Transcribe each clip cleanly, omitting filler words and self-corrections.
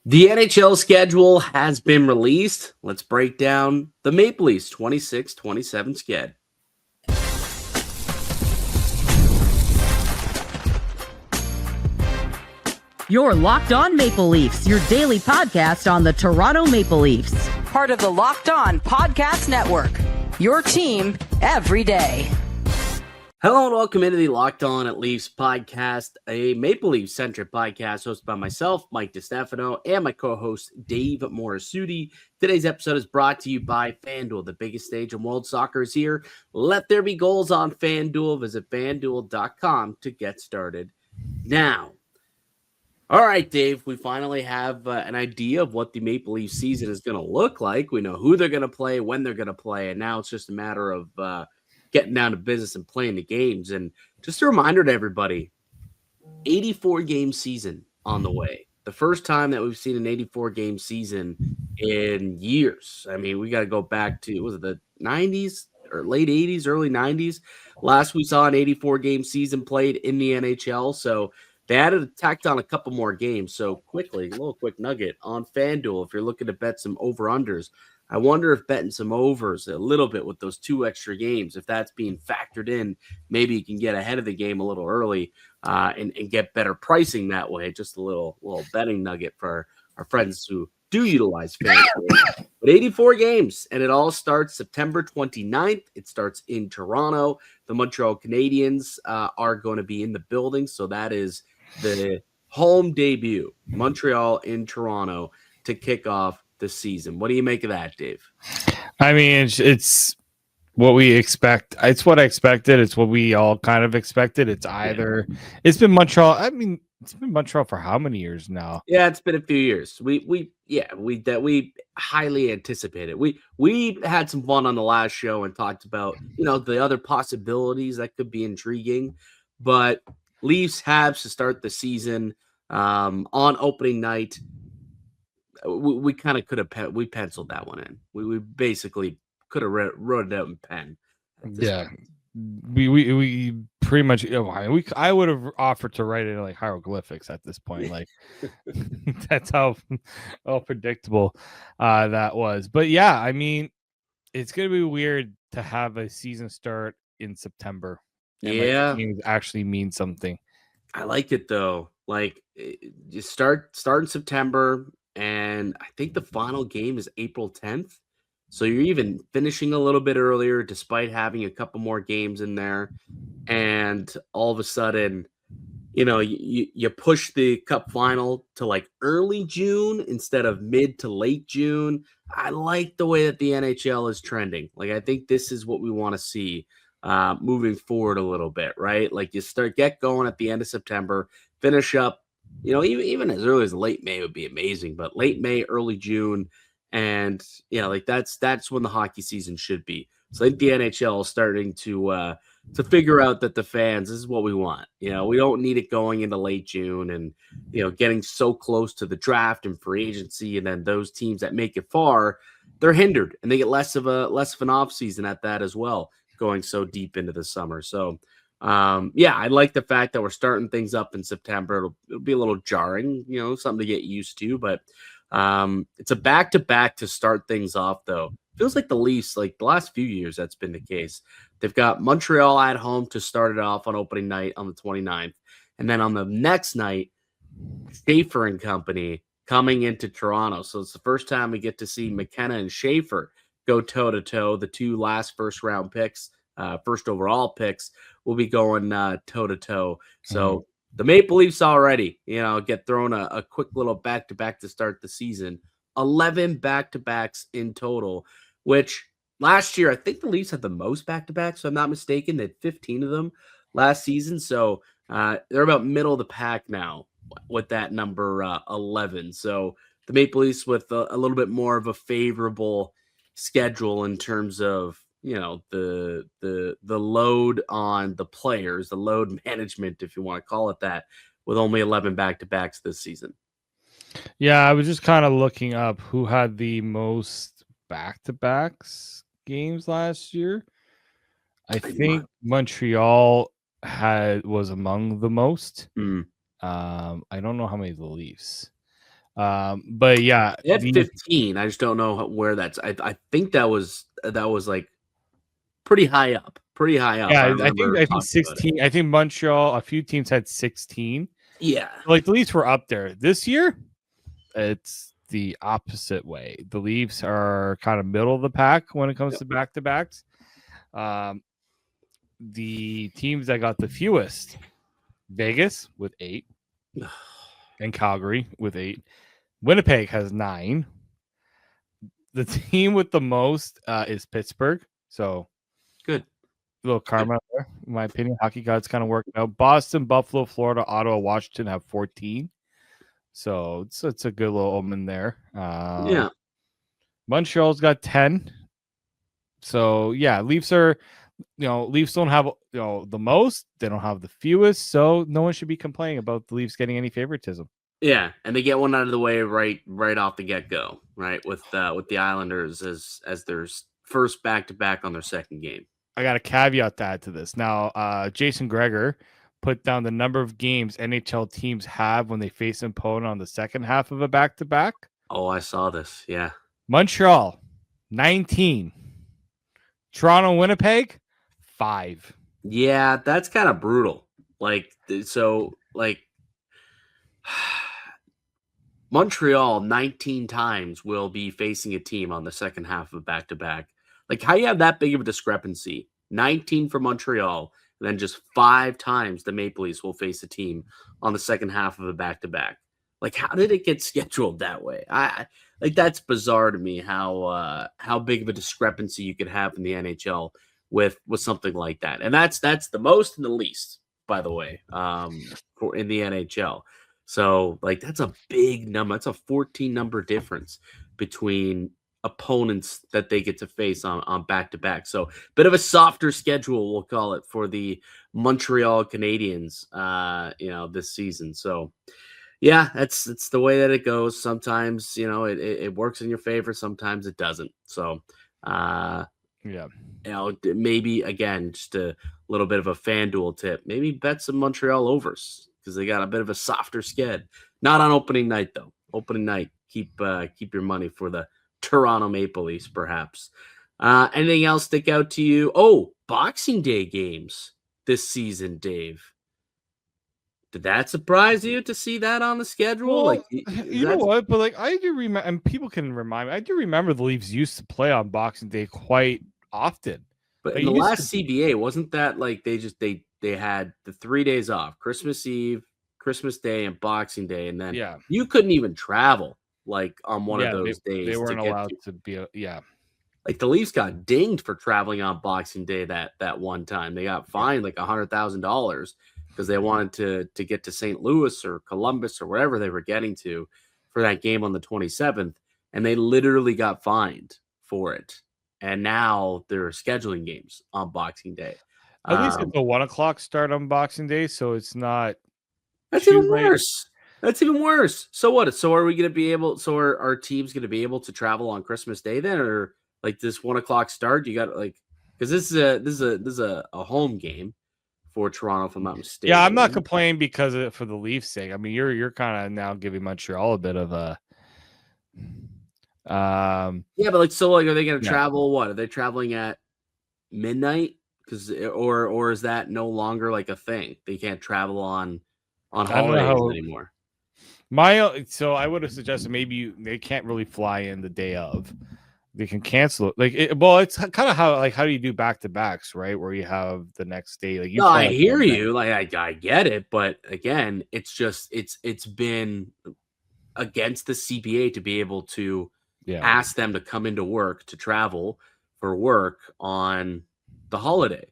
The NHL schedule has been released. Let's break down the Maple Leafs 26-27 sched. You're Locked On Maple Leafs, your daily podcast on the Toronto Maple Leafs. Part of the Locked On Podcast Network, your team every day. Hello and welcome into the Locked On at Leafs podcast, a Maple Leafs-centric podcast hosted by myself, Mike DiStefano, and my co-host, Dave Morassutti. Today's episode is brought to you by FanDuel. The biggest stage in world soccer is here. Let there be goals on FanDuel. Visit FanDuel.com to get started now. All right, Dave, we finally have an idea of what the Maple Leafs season is going to look like. We know who they're going to play, when they're going to play, and now it's just a matter of getting down to business and playing the games. And just a reminder to everybody, 84-game season on the way. The first time that we've seen an 84-game season in years. I mean, we got to go back to, was it the 90s or late 80s, early 90s? Last we saw an 84-game season played in the NHL. So they tacked on a couple more games. So quickly, a little quick nugget on FanDuel. If you're looking to bet some over-unders, I wonder if betting some overs a little bit with those 2 extra games, if that's being factored in, maybe you can get ahead of the game a little early and get better pricing that way. Just a little betting nugget for our friends who do utilize FanDuel. But 84 games, and it all starts September 29th. It starts in Toronto. The Montreal Canadiens are going to be in the building, so that is the home debut, Montreal in Toronto, to kick off the season. What do you make of that, Dave? I mean, it's what we expect. It's what I expected. It's what we all kind of expected. It's either it's been Montreal. I mean, it's been Montreal for how many years now? Yeah, it's been a few years. We highly anticipated. We had some fun on the last show and talked about, the other possibilities that could be intriguing, but Leafs Habs to start the season on opening night. We kind of could have we penciled that one in. We basically could have wrote it out in pen. Yeah, we pretty much. I would have offered to write it in like hieroglyphics at this point. Like that's how predictable that was. But yeah, I mean, it's gonna be weird to have a season start in September. Yeah, actually means something. I like it though. Like you start in September. And I think the final game is April 10th. So you're even finishing a little bit earlier despite having a couple more games in there. And all of a sudden, you push the cup final to like early June instead of mid to late June. I like the way that the NHL is trending. Like, I think this is what we want to see moving forward a little bit, right? Like you get going at the end of September, finish up. Even as early as late May would be amazing, but late May, early June, and that's when the hockey season should be. So I think the NHL is starting to figure out that the fans, this is what we want. We don't need it going into late June and getting so close to the draft and free agency, and then those teams that make it far, they're hindered and they get less of an off season at that as well, going so deep into the summer. So. I like the fact that we're starting things up in September. It'll be a little jarring, something to get used to, but it's a back-to-back to start things off, though. Feels like the Leafs, like the last few years, that's been the case. They've got Montreal at home to start it off on opening night on the 29th. And then on the next night, Schaefer and company coming into Toronto. So it's the first time we get to see McKenna and Schaefer go toe-to-toe, the 2 last first-round picks. First overall picks will be going toe-to-toe. So the Maple Leafs already, get thrown a quick little back-to-back to start the season. 11 back-to-backs in total, which last year, I think the Leafs had the most back-to-backs, if I'm not mistaken. They had 15 of them last season. So they're about middle of the pack now with that number 11. So the Maple Leafs with a little bit more of a favorable schedule in terms of the load on the players, the load management, if you want to call it that, with only 11 back-to-backs this season. Yeah, I was just kind of looking up who had the most back-to-backs games last year. I think Montreal was among the most. I don't know how many the Leafs. But yeah, They had 15. I just don't know where that's. I think that was like pretty high up. Pretty high up. yeah, I I think 16. I think Montreal, a few teams had 16. Yeah. Like the Leafs were up there. This year, it's the opposite way. The Leafs are kind of middle of the pack when it comes to back-to-backs. The teams that got the fewest, Vegas with 8, and Calgary with 8. Winnipeg has 9. The team with the most is Pittsburgh. So good. A little karma there, in my opinion. Hockey gods kind of working out. Boston, Buffalo, Florida, Ottawa, Washington have 14. So it's a good little omen there. Yeah. Montreal's got 10. So yeah, Leafs are, Leafs don't have the most. They don't have the fewest. So no one should be complaining about the Leafs getting any favoritism. Yeah, and they get one out of the way right off the get go, right? With the Islanders as their first back-to-back on their second game. I got to caveat that to this. Now, Jason Gregor put down the number of games NHL teams have when they face an opponent on the second half of a back-to-back. Oh, I saw this. Yeah. Montreal, 19. Toronto, Winnipeg, 5. Yeah, that's kind of brutal. Montreal 19 times will be facing a team on the second half of a back-to-back. Like, how you have that big of a discrepancy? 19 for Montreal, and then just 5 times the Maple Leafs will face a team on the second half of a back-to-back. Like, how did it get scheduled that way? That's bizarre to me. How big of a discrepancy you could have in the NHL with something like that, and that's the most and the least, by the way, for in the NHL. So, that's a big number. That's a 14 number difference between opponents that they get to face on back-to-back. So bit of a softer schedule, we'll call it, for the Montreal Canadiens, this season. So yeah, it's the way that it goes. Sometimes, it works in your favor. Sometimes it doesn't. So, maybe again, just a little bit of a FanDuel tip, maybe bet some Montreal overs because they got a bit of a softer sked. Not on opening night though. Opening night, keep your money for the Toronto Maple Leafs, perhaps. Anything else stick out to you? Oh, Boxing Day games this season, Dave. Did that surprise you to see that on the schedule? Well, you know what? But I do remember, and people can remind me. I do remember the Leafs used to play on Boxing Day quite often. But in the last CBA, wasn't that they had the 3 days off: Christmas Eve, Christmas Day, and Boxing Day, and then you couldn't even travel on one of those days. They weren't allowed to be. Like the Leafs got dinged for traveling on Boxing Day that one time. They got fined $100,000 because they wanted to get to St. Louis or Columbus or wherever they were getting to for that game on the 27th, and they literally got fined for it. And now they're scheduling games on Boxing Day. At least it's a 1:00 start on Boxing Day, so it's not. That's even worse. That's even worse. So what? So are we going to be able? So are our teams going to be able to travel on Christmas Day then, or this 1:00 start? You got because this is a home game for Toronto, if I'm not mistaken. Yeah, I'm not complaining because for the Leafs' sake. I mean, you're kind of now giving Montreal a bit of a. Yeah, but so are they going to travel? What are they traveling at midnight? Because or is that no longer a thing? They can't travel on holidays anymore. So I would have suggested maybe they can't really fly in the day of. They can cancel it. It's kind of how do you do back-to-backs, right? Where you have the next day. I hear you. I get it, but again, it's just it's been against the CBA to be able to ask them to come into work to travel for work on the holiday.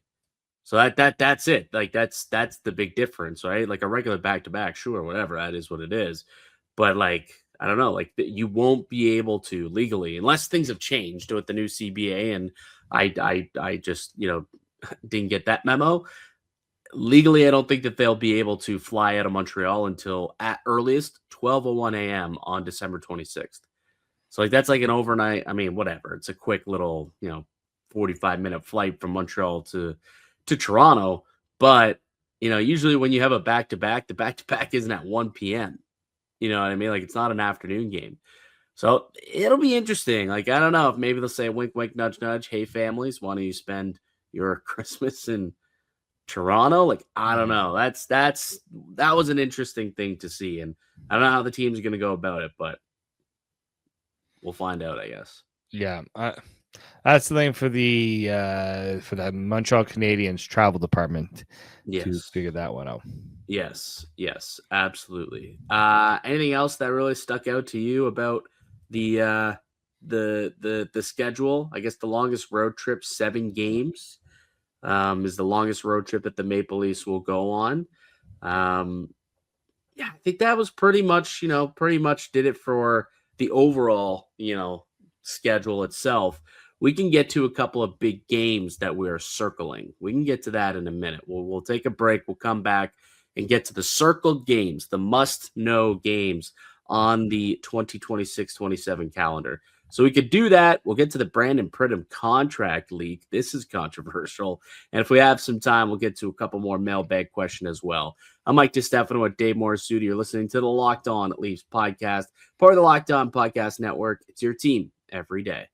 So that's it. That's the big difference, right? A regular back-to-back, sure, whatever, that is what it is. But I don't know, you won't be able to legally, unless things have changed with the new CBA, and I just didn't get that memo. Legally, I don't think that they'll be able to fly out of Montreal until at earliest 12:01 a.m. on December 26th. So that's an overnight. I mean, whatever. It's a quick little 45-minute flight from Montreal to Toronto. But usually when you have a back-to-back, the back-to-back isn't at 1 p.m. You know what I mean? Like, it's not an afternoon game. So it'll be interesting. Like, I don't know if maybe they'll say wink, wink, nudge, nudge. Hey, families, why don't you spend your Christmas in Toronto? Like, I don't know. That was an interesting thing to see. And I don't know how the team's going to go about it, but we'll find out, I guess. Yeah. That's the thing for the Montreal Canadiens travel department to figure that one out. Yes, absolutely. Anything else that really stuck out to you about the schedule? I guess the longest road trip, 7 games, is the longest road trip that the Maple Leafs will go on. Yeah, I think that was pretty much did it for the overall, schedule itself. We can get to a couple of big games that we're circling. We can get to that in a minute. We'll take a break. We'll come back and get to the circled games, the must-know games on the 2026-27 calendar. So we could do that. We'll get to the Brandon Pridham contract leak. This is controversial. And if we have some time, we'll get to a couple more mailbag questions as well. I'm Mike DiStefano with Dave Morassutti. You're listening to the Locked On Leafs podcast, part of the Locked On Podcast Network. It's your team every day.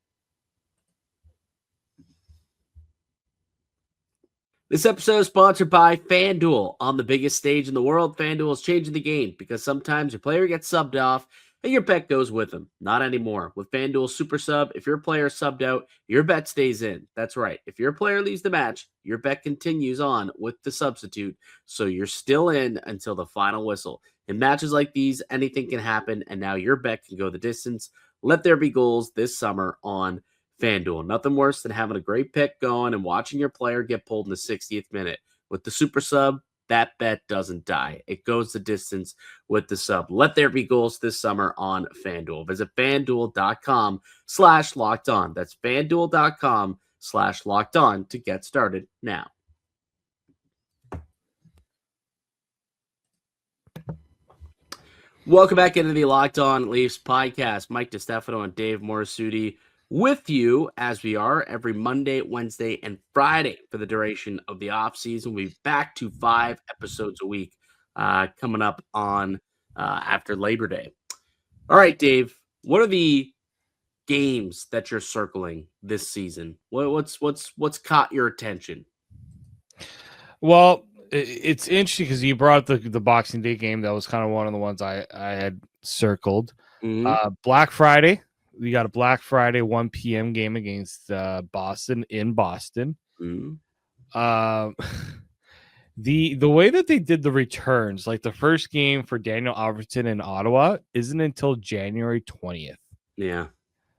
This episode is sponsored by FanDuel. On the biggest stage in the world, FanDuel is changing the game because sometimes your player gets subbed off and your bet goes with them. Not anymore. With FanDuel Super Sub, if your player is subbed out, your bet stays in. That's right. If your player leaves the match, your bet continues on with the substitute, so you're still in until the final whistle. In matches like these, anything can happen, and now your bet can go the distance. Let there be goals this summer on FanDuel. Nothing worse than having a great pick going and watching your player get pulled in the 60th minute. With the Super Sub, that bet doesn't die. It goes the distance with the sub. Let there be goals this summer on FanDuel. Visit FanDuel.com/LockedOn. That's FanDuel.com/LockedOn to get started now. Welcome back into the Locked On Leafs podcast. Mike DiStefano and Dave Morassutti with you as we are every Monday, Wednesday, and Friday for the duration of the offseason. We'll be back to 5 episodes a week coming up on after Labor Day. All right, Dave, what are the games that you're circling this season? What's caught your attention? Well, it's interesting because you brought up the Boxing Day game. That was kind of one of the ones I had circled. Mm-hmm. Black Friday. We got a Black Friday 1 p.m. game against Boston in Boston. Mm-hmm. The way that they did the returns, like the first game for Daniel Alfredsson in Ottawa, isn't until January 20th. Yeah,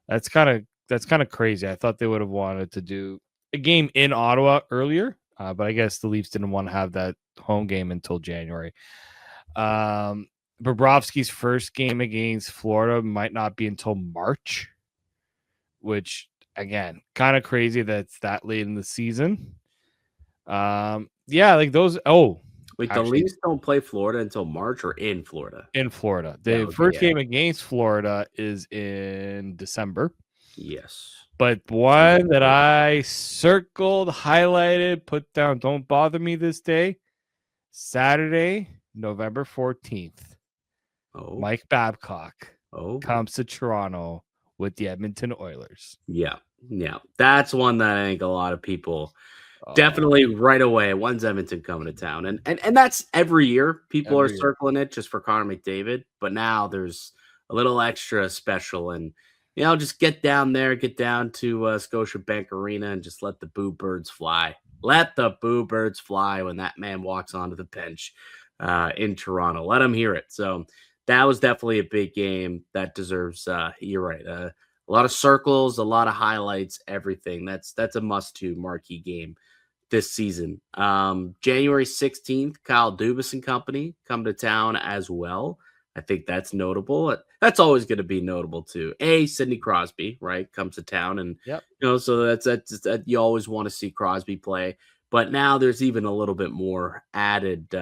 that's kind of crazy. I thought they would have wanted to do a game in Ottawa earlier, but I guess the Leafs didn't want to have that home game until January. Bobrovsky's first game against Florida might not be until March, which, again, kind of crazy that it's that late in the season. Yeah, like those. Oh, wait, the Leafs don't play Florida until March or in Florida? In Florida. The first game against Florida is in December. Yes. But one that I circled, highlighted, put down, don't bother me this day, Saturday, November 14th. Oh. Mike Babcock comes to Toronto with the Edmonton Oilers. Yeah. That's one that I think a lot of people definitely right away. When's Edmonton coming to town? And that's every year. People are circling it just for Connor McDavid. But now there's a little extra special. And, just get down there, get down to Scotiabank Arena and just let the boo birds fly. Let the boo birds fly when that man walks onto the bench in Toronto. Let him hear it. So that was definitely a big game that deserves, you're right, a lot of circles, a lot of highlights, everything. That's a must-do marquee game this season. January 16th, Kyle Dubas and company come to town as well. I think that's notable. That's always going to be notable too. Sidney Crosby, right, comes to town, and so that's you always want to see Crosby play. But now there's even a little bit more added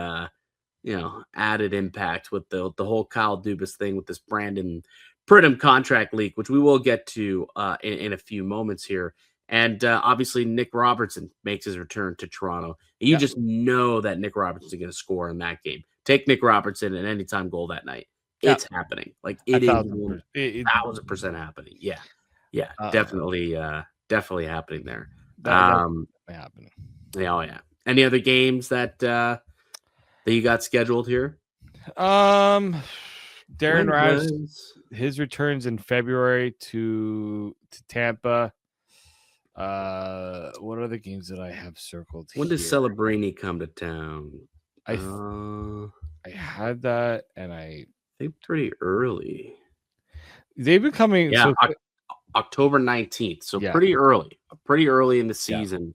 impact with the whole Kyle Dubas thing with this Brandon Pridham contract leak, which we will get to in a few moments here. And obviously Nick Robertson makes his return to Toronto. And you just know that Nick Robertson is going to score in that game. Take Nick Robertson an anytime goal that night. it's happening. Like it is 1,000%. happening. Yeah, Uh, definitely happening there. That's happening. Yeah, oh yeah. Any other games that you got scheduled here? Darren When Rice, was- his returns in February to Tampa. What are the games that I have circled When here? does Celebrini come to town? I had that, and I think pretty early. They've been coming. Yeah, So, October 19th. So Yeah. pretty early in the season.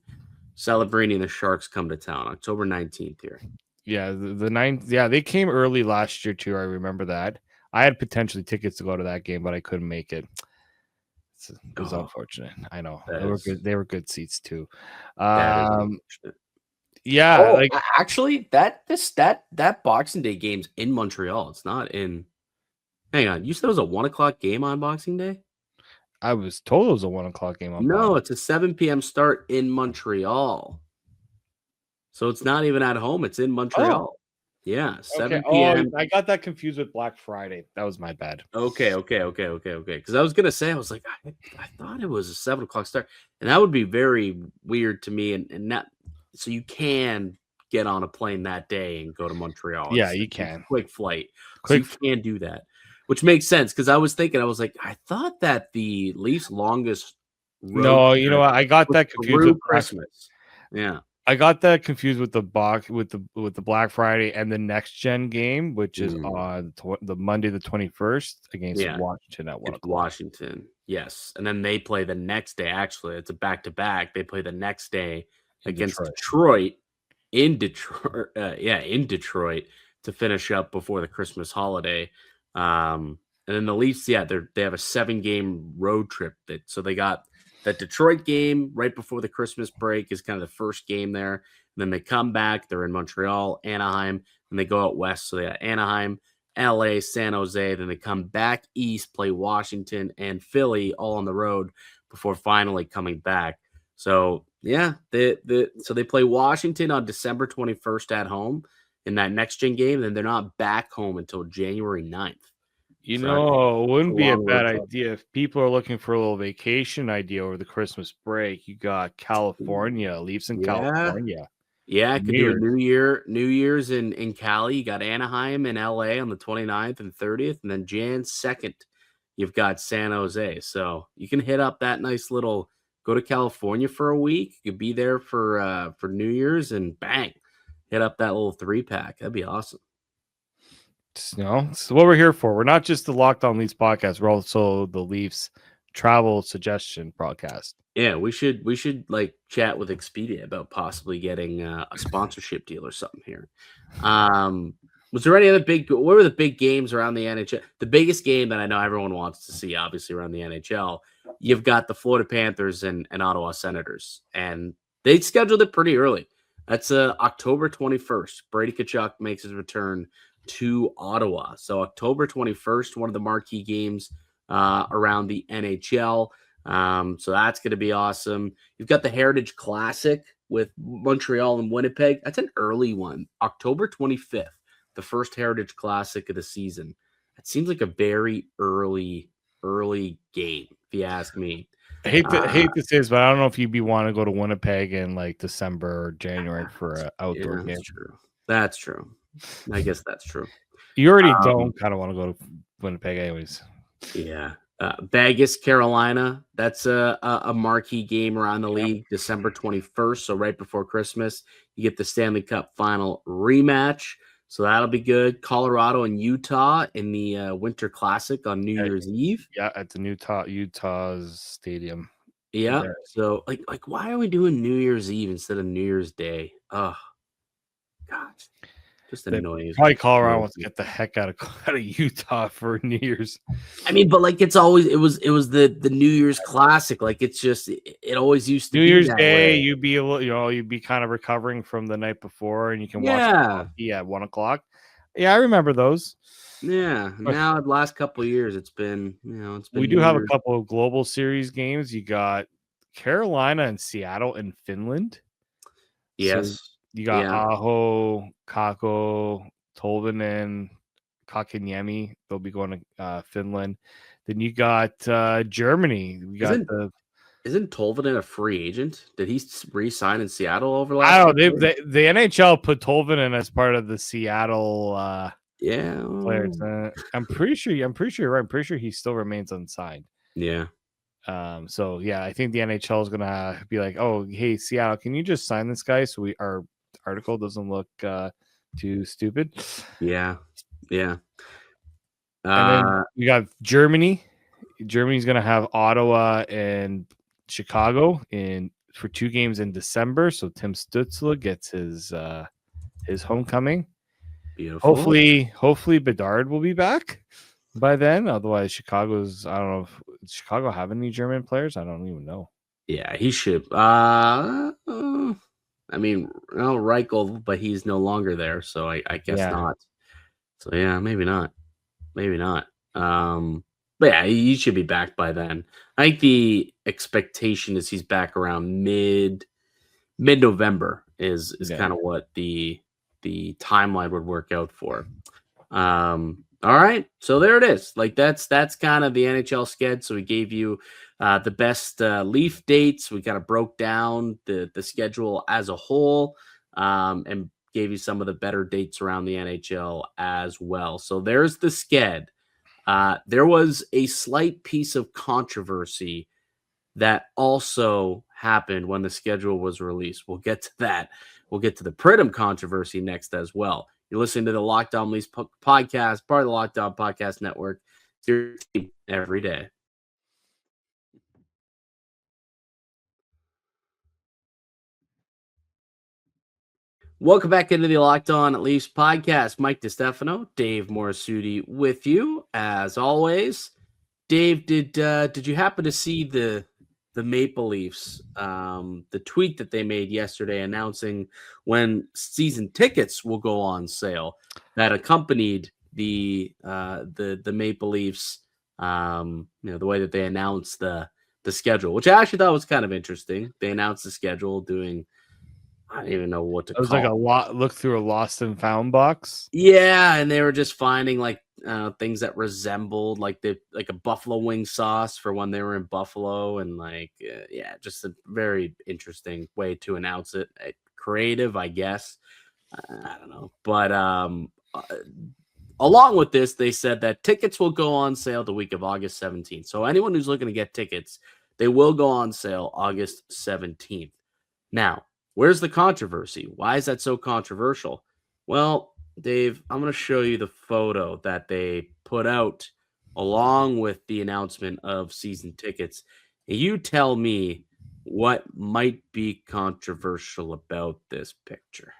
Celebrini and the Sharks come to town October 19th here. yeah, the 9th. Yeah, they came early last year too. I remember that. I had potentially tickets to go to that game, but I couldn't make it. It was unfortunate. I know they were good seats too. Yeah, actually, that Boxing Day game's in Montreal. It's not in. Hang on, you said it was a 1:00 game on Boxing Day? I was told it was a 1:00 game on. No, it's a 7 p.m. start in Montreal. So it's not even at home. It's in Montreal. Yeah, 7 p.m. I got that confused with Black Friday. That was my bad. Okay. Because I was gonna say, I was like, I thought it was a 7:00 start, and that would be very weird to me. And that, so you get on a plane that day and go to Montreal. Yeah, you can. Quick flight. So you can do that, which makes sense because I was thinking, I was like, I thought that the Leafs' longest. No, you know what? I got that confused with Christmas. Yeah. I got that confused with the Black Friday and the next gen game, which is on the Monday the 21st against Washington at 1:00. Washington, yes, and then they play the next day. Actually, it's a back-to-back. They play the next day against Detroit in Detroit. In Detroit to finish up before the Christmas holiday. And then the Leafs, they have a 7-game road trip. So they got that Detroit game right before the Christmas break is kind of the first game there. And then they come back. They're in Montreal, Anaheim, and they go out west. So they got Anaheim, LA, San Jose. Then they come back east, play Washington and Philly all on the road before finally coming back. So, yeah, so they play Washington on December 21st at home in that next-gen game. And then they're not back home until January 9th. It wouldn't be a bad idea if people are looking for a little vacation idea over the Christmas break. You got California, Leafs in California. Yeah, could do a New Year's in Cali. You got Anaheim and LA on the 29th and 30th, and then Jan 2nd, you've got San Jose. So you can hit up that nice little go to California for a week. You could be there for New Year's and bang, hit up that little 3-pack. That'd be awesome. It's what we're here for. We're not just the Locked On Leafs podcast. We're also the Leafs travel suggestion podcast. Yeah, we should like chat with Expedia about possibly getting a sponsorship deal or something here. Was there any other what were the big games around the NHL? The biggest game that I know everyone wants to see, obviously, around the NHL, you've got the Florida Panthers and Ottawa Senators, and they scheduled it pretty early. That's October 21st. Brady Tkachuk makes his return to Ottawa. So October 21st, one of the marquee games around the NHL. So that's going to be awesome. You've got the Heritage Classic with Montreal and Winnipeg. That's an early one. October 25th, the first Heritage Classic of the season. It seems like a very early game, if you ask me. I hate to say this, but I don't know if you'd want to go to Winnipeg in like December or January for an outdoor game. That's true. I guess that's true. You already don't kind of want to go to Winnipeg anyways. Yeah. Vegas, Carolina. That's a marquee game around the league, December 21st. So right before Christmas, you get the Stanley Cup final rematch. So that'll be good. Colorado and Utah in the Winter Classic on New Year's Eve. Yeah, at the Utah's stadium. Yeah. So like why are we doing New Year's Eve instead of New Year's Day? Oh, gosh. Just annoying. Probably Colorado wants to get the heck out of Utah for New Year's. I mean, but like it was the New Year's Classic. Like it's just it always used to New be Year's that Day. way. You'd be kind of recovering from the night before, and you can watch hockey at 1:00. Yeah, I remember those. Yeah. Now the last couple of years, it's been we do have a couple of Global Series games. You got Carolina and Seattle and Finland. Yes. So you got Aho, Kakko, Tolvanen, Kakanyemi. They'll be going to Finland. Then you got Germany. We got Isn't Tolvanen a free agent? Did he re-sign in Seattle over I last don't know. year? The NHL put Tolvanen as part of the Seattle Yeah. players. I'm pretty sure you're right. I'm pretty sure he still remains unsigned. Yeah. So yeah, I think the NHL is gonna be like, oh, hey, Seattle, can you just sign this guy so our article doesn't look too stupid? Yeah. Yeah. And then we got Germany. Germany's gonna have Ottawa and Chicago for 2 games in December. So Tim Stützle gets his homecoming. Beautiful. Hopefully Bedard will be back by then. Otherwise, I don't know if Chicago have any German players. I don't even know. Yeah, he should. I mean, Reichel, but he's no longer there, so I guess not. So yeah, maybe not. But yeah, he should be back by then. I think the expectation is he's back around mid-November is kind of what the timeline would work out for. All right, so there it is. Like that's kind of the NHL schedule. So we gave you the best Leaf dates. We kind of broke down the schedule as a whole, and gave you some of the better dates around the NHL as well. So there's the sked. There was a slight piece of controversy that also happened when the schedule was released. We'll get to that. We'll get to the Pridham controversy next as well. You're listening to the Locked On Leafs podcast, part of the Locked On Podcast Network. It's your team every day. Welcome back into the Locked On Leafs podcast. Mike DiStefano, Dave Morassutti with you as always. Dave, did you happen to see the Maple Leafs, the tweet that they made yesterday announcing when season tickets will go on sale that accompanied the Maple Leafs, the way that they announced the schedule, which I actually thought was kind of interesting. They announced the schedule doing, I don't even know what to call it. It was like look through a lost and found box. Yeah, and they were just finding things that resembled like a buffalo wing sauce for when they were in Buffalo, and just a very interesting way to announce it. Creative, I guess. I don't know, but along with this, they said that tickets will go on sale the week of August 17th. So anyone who's looking to get tickets, they will go on sale August 17th. Now, where's the controversy? Why is that so controversial? Well, Dave, I'm going to show you the photo that they put out along with the announcement of season tickets. And you tell me what might be controversial about this picture.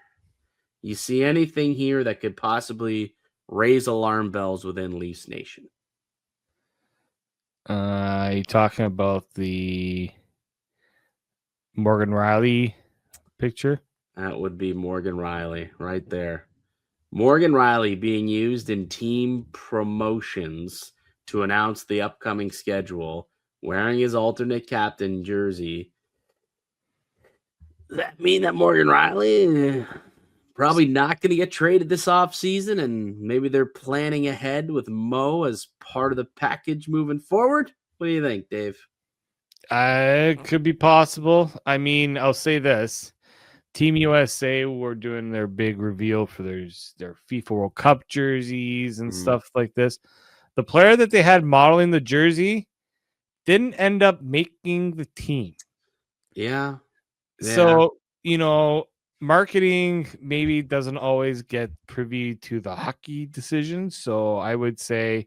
You see anything here that could possibly raise alarm bells within Leafs Nation? You talking about the Morgan Rielly picture? That would be Morgan Rielly right there. Morgan Rielly being used in team promotions to announce the upcoming schedule, wearing his alternate captain jersey. Does that mean that Morgan Rielly probably not going to get traded this offseason, and maybe they're planning ahead with Mo as part of the package moving forward? What do you think, Dave? It could be possible. I mean, I'll say this. Team USA were doing their big reveal for their FIFA World Cup jerseys and stuff like this. The player that they had modeling the jersey didn't end up making the team. Yeah. So, marketing maybe doesn't always get privy to the hockey decisions. So I would say,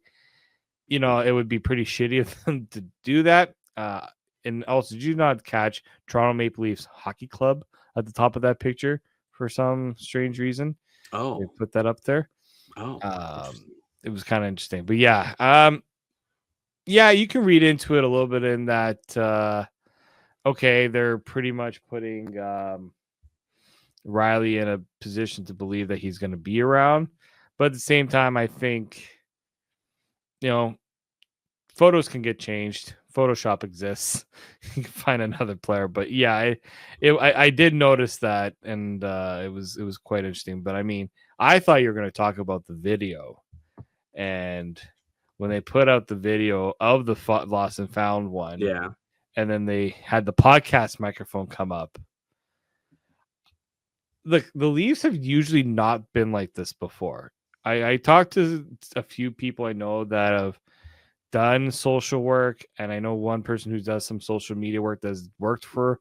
it would be pretty shitty of them to do that. And also, did you not catch Toronto Maple Leafs Hockey Club at the top of that picture for some strange reason? Oh, they put that up there. Oh, it was kind of interesting, but yeah, you can read into it a little bit in that. Okay, they're pretty much putting Rielly in a position to believe that he's going to be around, but at the same time, I think photos can get changed. Photoshop exists. You can find another player, but yeah, I did notice that, and it was quite interesting. But I mean, I thought you were going to talk about the video, And when they put out the video of the lost and found one, Yeah. and then they had the podcast microphone come up. The Leafs have usually not been like this before. I talked to a few people I know that have done social work, and I know one person who does some social media work that's worked for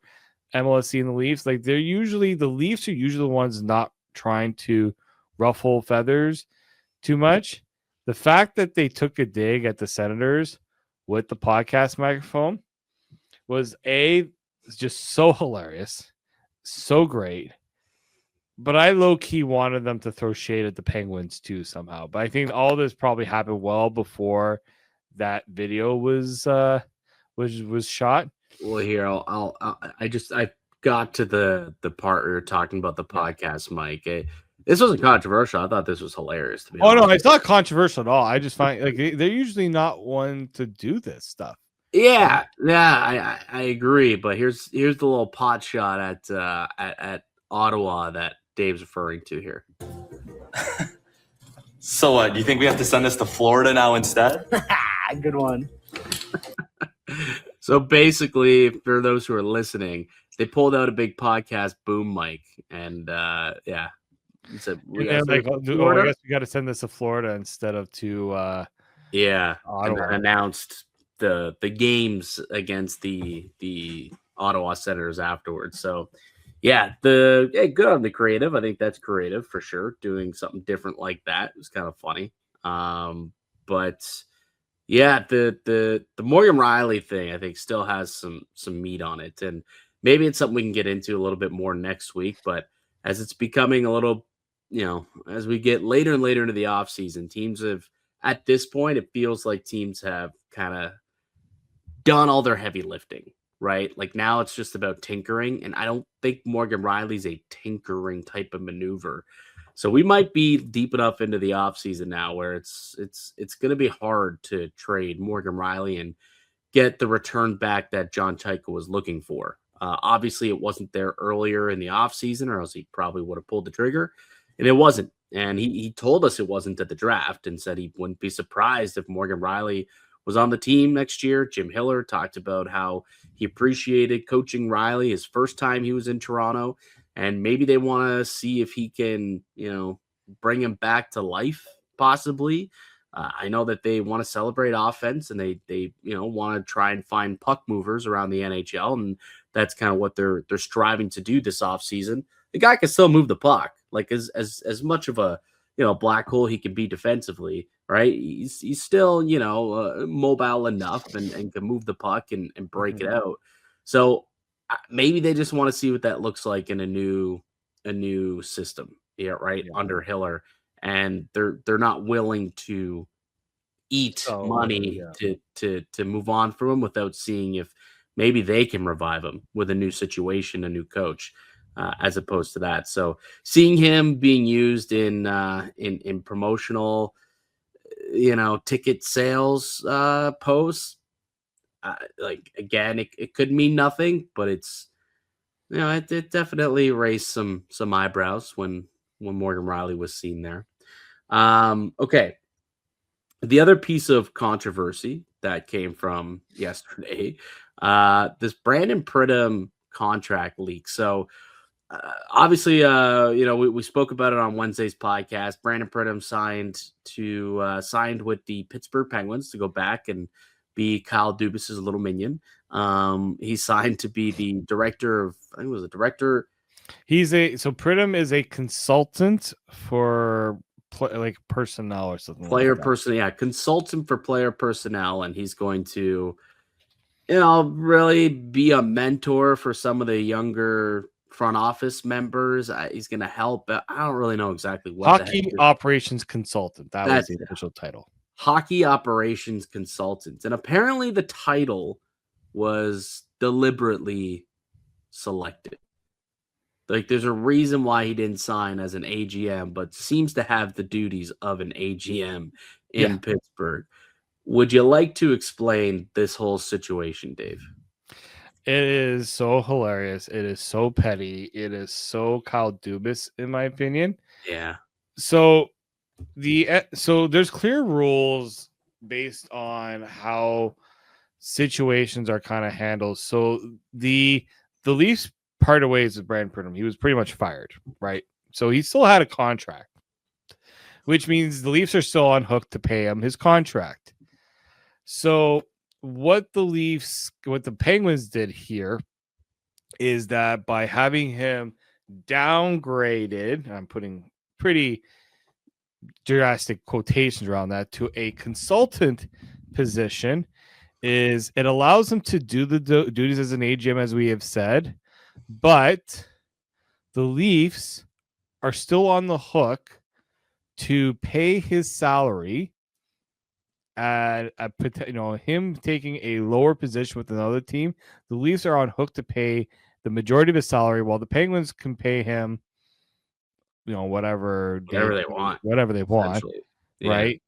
MLSC and the Leafs. Like the Leafs are usually the ones not trying to ruffle feathers too much. The fact that they took a dig at the Senators with the podcast microphone was just so hilarious, so great. But I low-key wanted them to throw shade at the Penguins too somehow. But I think all this probably happened well before that video was shot. Well, here I got to the part where you're talking about the podcast, Mike. This wasn't controversial. I thought this was hilarious. To be honest. No, it's not controversial at all. I just find like they're usually not one to do this stuff. Yeah, I agree. But here's the little pot shot at Ottawa that Dave's referring to here. So what? Do you think we have to send this to Florida now instead? Good one. So basically, for those who are listening, they pulled out a big podcast boom mic, and yeah, so I guess we got to send this to Florida instead of to Ottawa. And announced the games against the Ottawa Senators afterwards. So yeah, good on the creative. I think that's creative for sure. Doing something different like that was kind of funny. But yeah, the Morgan Rielly thing I think still has some meat on it, and maybe it's something we can get into a little bit more next week. But as it's becoming a little, as we get later and later into the offseason, teams have, at this point, it feels like teams have kind of done all their heavy lifting, right? Like now it's just about tinkering, and I don't think Morgan Rielly's a tinkering type of maneuver. So we might be deep enough into the offseason now where it's going to be hard to trade Morgan Rielly and get the return back that John Tyka was looking for. Obviously, it wasn't there earlier in the offseason, or else he probably would have pulled the trigger, and it wasn't. And he told us it wasn't at the draft and said he wouldn't be surprised if Morgan Rielly was on the team next year. Jim Hiller talked about how he appreciated coaching Rielly his first time he was in Toronto. And maybe they want to see if he can, bring him back to life, possibly. I know that they want to celebrate offense, and they want to try and find puck movers around the NHL, and that's kind of what they're striving to do this offseason. The guy can still move the puck, like as much of a black hole he can be defensively, right? He's still mobile enough and can move the puck and break it out. So maybe they just want to see what that looks like in a new system, right? Yeah. Under Hiller, and they're not willing to eat money to move on from him without seeing if maybe they can revive him with a new situation, a new coach, as opposed to that. So seeing him being used in promotional, ticket sales posts. Like again, it could mean nothing, but it's it definitely raised some eyebrows when Morgan Rielly was seen there. Okay, the other piece of controversy that came from yesterday, this Brandon Pridham contract leak. So obviously, we spoke about it on Wednesday's podcast. Brandon Pridham signed with the Pittsburgh Penguins to go back and be Kyle Dubas' little minion. He signed to be the director of, I think it was a director. So Pridham is a consultant for personnel or something. Consultant for player personnel, and he's going to, really be a mentor for some of the younger front office members. He's going to help. I don't really know exactly what. Hockey operations consultant. That's the official title. Hockey operations consultant. And apparently the title was deliberately selected. Like there's a reason why he didn't sign as an AGM, but seems to have the duties of an AGM in Pittsburgh. Would you like to explain this whole situation, Dave? It is so hilarious. It is so petty. It is so Kyle Dubas, in my opinion. Yeah. So So there's clear rules based on how situations are kind of handled. So the Leafs parted ways with Brandon Pridham. He was pretty much fired, right? So he still had a contract, which means the Leafs are still on hook to pay him his contract. So what the Penguins did here is that by having him downgraded, I'm putting pretty drastic quotations around that, to a consultant position, is it allows him to do the duties as an AGM, as we have said, but the Leafs are still on the hook to pay his salary at him taking a lower position with another team. The Leafs are on hook to pay the majority of his salary, while the Penguins can pay him, whatever Whatever they want. Yeah. right?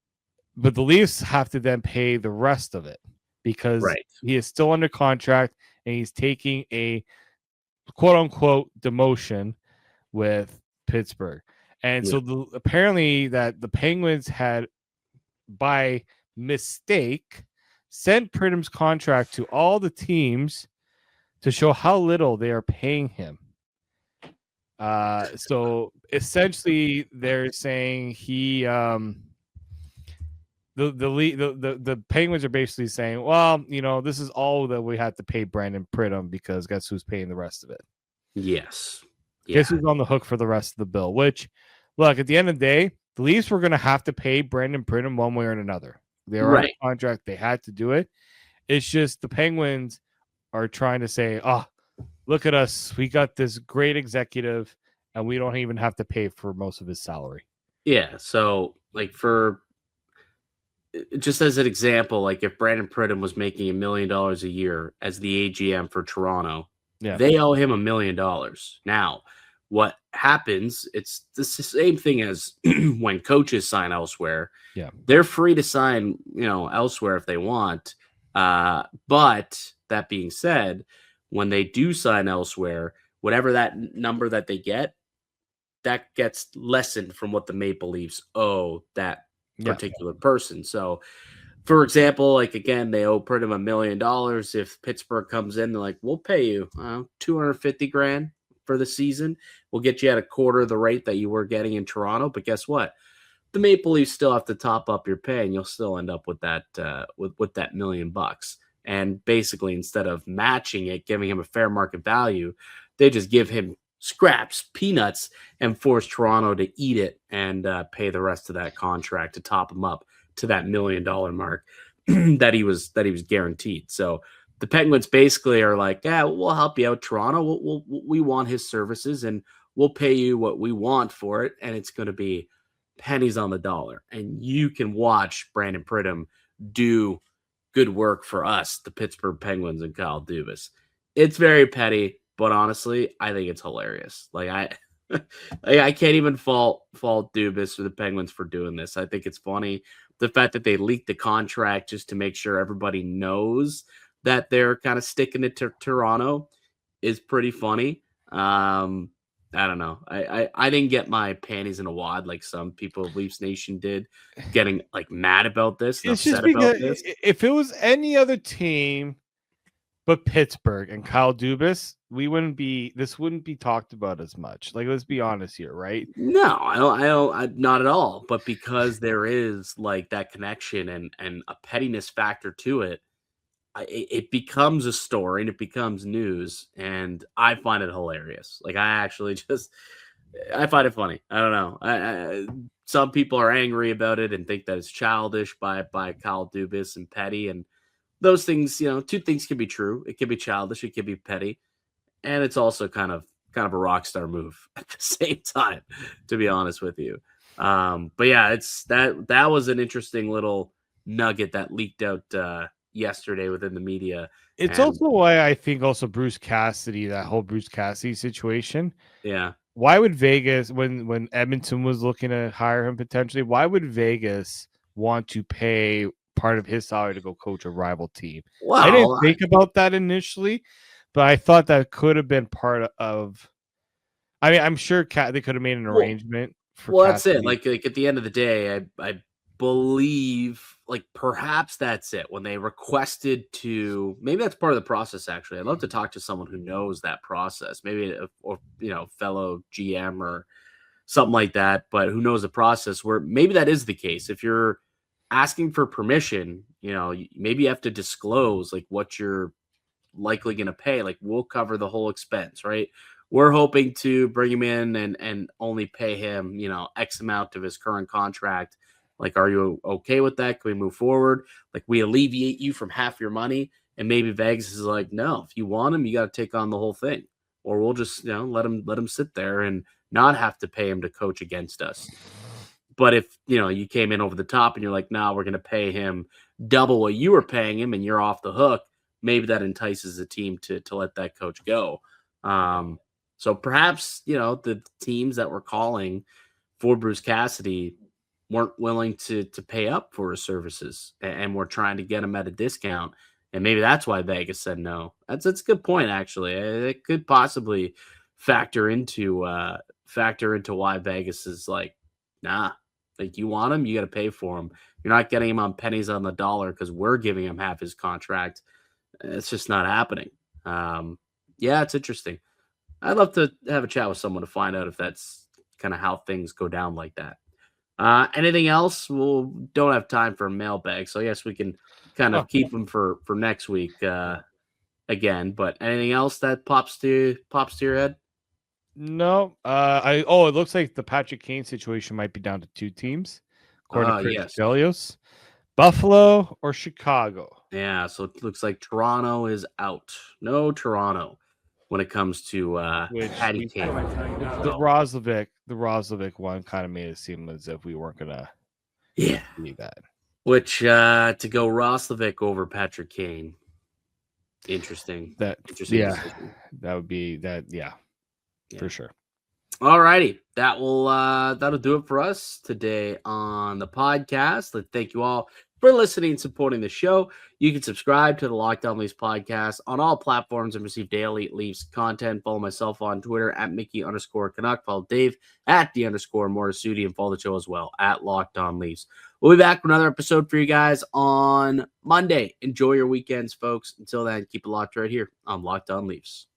But the Leafs have to then pay the rest of it because he is still under contract and he's taking a quote unquote demotion with Pittsburgh. And so apparently that the Penguins had, by mistake, sent Pridham's contract to all the teams to show how little they are paying him. So essentially they're saying the Penguins are basically saying, well, this is all that we have to pay Brandon Pridham, because guess who's paying the rest of it? Yes. Guess who's on the hook for the rest of the bill? Which, look, at the end of the day, the Leafs were going to have to pay Brandon Pridham one way or another. They were on a contract. They had to do it. It's just the Penguins are trying to say, oh, look at us. We got this great executive, and we don't even have to pay for most of his salary. Yeah. So, just as an example, if Brandon Pridham was making $1 million a year as the AGM for Toronto, they owe him $1 million. Now, what happens, it's the same thing as when coaches sign elsewhere. Yeah. They're free to sign, elsewhere if they want. But that being said, when they do sign elsewhere, whatever that number that they get, that gets lessened from what the Maple Leafs owe that particular person. So, for example, again, they owe Pridham $1 million. If Pittsburgh comes in, they're like, we'll pay you $250,000 for the season. We'll get you at a quarter of the rate that you were getting in Toronto. But guess what? The Maple Leafs still have to top up your pay, and you'll still end up with that with that $1 million. And basically, instead of matching it, giving him a fair market value, they just give him scraps, peanuts, and force Toronto to eat it and pay the rest of that contract to top him up to that $1 million mark that he was guaranteed. So the Penguins basically are like, yeah, we'll help you out, Toronto. We want his services, and we'll pay you what we want for it, and it's going to be pennies on the dollar. And you can watch Brandon Pridham do good work for us, the Pittsburgh Penguins and Kyle Dubas. It's very petty, but honestly, I think it's hilarious. I can't even fault Dubas or the Penguins for doing this. I think it's funny. The fact that they leaked the contract just to make sure everybody knows that they're kind of sticking it to Toronto is pretty funny. I don't know. I didn't get my panties in a wad like some people of Leafs Nation did, getting mad about this. It's just because if it was any other team but Pittsburgh and Kyle Dubas, this wouldn't be talked about as much. Let's be honest here, right? No, I don't, not at all. But because there is that connection and a pettiness factor to it, it becomes a story and it becomes news, and I find it hilarious. I find it funny. I don't know. Some people are angry about it and think that it's childish by Kyle Dubas and petty, and those things, two things can be true. It can be childish, it can be petty, and it's also kind of a rock star move at the same time, to be honest with you. But yeah, it's that was an interesting little nugget that leaked out yesterday within the media. It's also why I think also Bruce Cassidy, that whole Bruce Cassidy situation. Yeah. Why would Vegas, when Edmonton was looking to hire him potentially, why would Vegas want to pay part of his salary to go coach a rival team? Well, I didn't think about that initially, but I thought that could have been part of. I mean, I'm sure they could have made an arrangement Well, that's it. Like at the end of the day, I believe like perhaps that's it. When they requested to, maybe that's part of the process. Actually, I'd love to talk to someone who knows that process, maybe or fellow GM or something like that, but who knows the process. Where maybe that is the case. If you're asking for permission, maybe you have to disclose like what you're likely going to pay. Like we'll cover the whole expense, right? We're hoping to bring him in and only pay him, X amount of his current contract. Like, are you okay with that? Can we move forward? Like, we alleviate you from half your money. And maybe Vegas is like, no, if you want him, you got to take on the whole thing. Or we'll just, let him sit there and not have to pay him to coach against us. But if, you came in over the top and you're like, no, we're going to pay him double what you were paying him and you're off the hook, maybe that entices the team to let that coach go. So perhaps, the teams that were calling for Bruce Cassidy weren't willing to pay up for his services and were trying to get him at a discount. And maybe that's why Vegas said no. That's a good point, actually. It could possibly factor into why Vegas is like, nah, like you want him, you got to pay for him. You're not getting him on pennies on the dollar because we're giving him half his contract. It's just not happening. Yeah, it's interesting. I'd love to have a chat with someone to find out if that's kind of how things go down like that. Anything else? We don't have time for a mailbag, so I guess we can kind of keep them for next week again. But anything else that pops to your head? No. It looks like the Patrick Kane situation might be down to 2 teams, according to Chris Chelios. Buffalo or Chicago? Yeah, so it looks like Toronto is out. No Toronto when it comes to Patty Kane. The Roslovic one kind of made it seem as if we weren't gonna need that. Which to go Roslovic over Patrick Kane. Interesting. Decision. That would be that, for sure. All righty. That'll do it for us today on the podcast. Let's thank you all for listening and supporting the show. You can subscribe to the Locked On Leafs podcast on all platforms and receive daily Leafs content. Follow myself on Twitter at Mickey_Canuck. Follow Dave at _Morassutti and follow the show as well at Locked On Leafs. We'll be back with another episode for you guys on Monday. Enjoy your weekends, folks. Until then, keep it locked right here on Locked On Leafs.